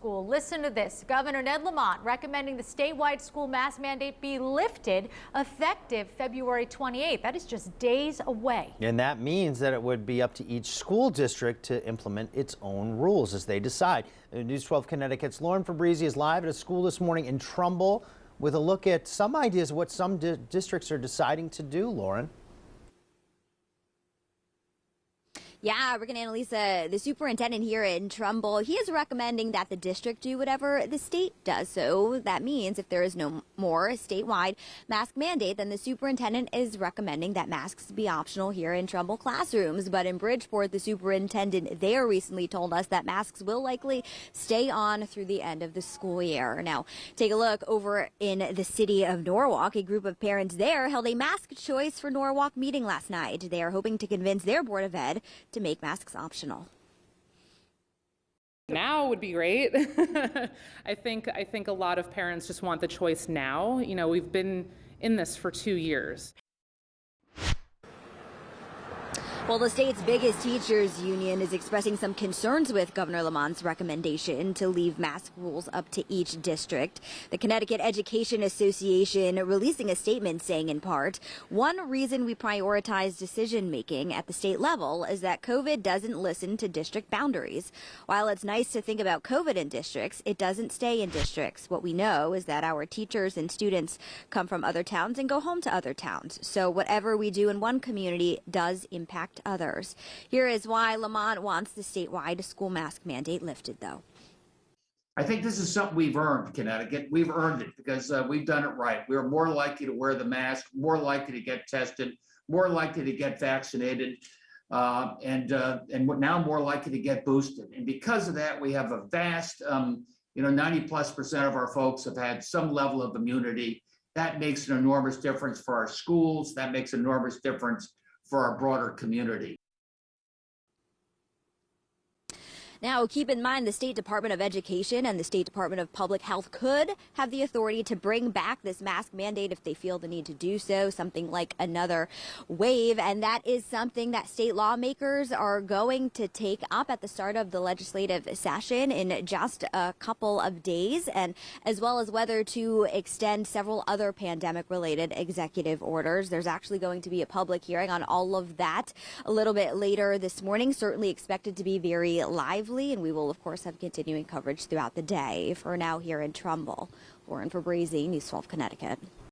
School. Listen to this. Governor Ned Lamont recommending the statewide school mask mandate be lifted effective February 28th. That is just days away. And that means that it would be up to each school district to implement its own rules as they decide. News 12 Connecticut's Lauren Fabrizi is live at a school this morning in Trumbull with a look at some ideas of what some districts are deciding to do. Lauren. Yeah, Rick and Annalisa, the superintendent here in Trumbull, he is recommending that the district do whatever the state does. So that means if there is no more statewide mask mandate, then the superintendent is recommending that masks be optional here in Trumbull classrooms. But in Bridgeport, the superintendent there recently told us that masks will likely stay on through the end of the school year. Now, take a look over in the city of Norwalk. A group of parents there held a mask choice for Norwalk meeting last night. They are hoping to convince their Board of Ed to make masks optional. Now would be great. I think a lot of parents just want the choice now. You know, we've been in this for 2 years. Well, the state's biggest teachers union is expressing some concerns with Governor Lamont's recommendation to leave mask rules up to each district. The Connecticut Education Association releasing a statement saying in part, one reason we prioritize decision making at the state level is that COVID doesn't listen to district boundaries. While it's nice to think about COVID in districts, it doesn't stay in districts. What we know is that our teachers and students come from other towns and go home to other towns. So whatever we do in one community does impact others. Here is why Lamont wants the statewide school mask mandate lifted, though. I think this is something we've earned, Connecticut. We've earned it because we've done it right. We're more likely to wear the mask, more likely to get tested, more likely to get vaccinated, and now more likely to get boosted. And because of that, we have a vast, 90+% of our folks have had some level of immunity. That makes an enormous difference for our schools. That makes an enormous difference for our broader community. Now, keep in mind the State Department of Education and the State Department of Public Health could have the authority to bring back this mask mandate if they feel the need to do so, something like another wave. And that is something that state lawmakers are going to take up at the start of the legislative session in just a couple of days, and as well as whether to extend several other pandemic-related executive orders. There's actually going to be a public hearing on all of that a little bit later this morning, certainly expected to be very lively. And we will, of course, have continuing coverage throughout the day. For now, here in Trumbull, Lauren Fabrizi, News 12 Connecticut.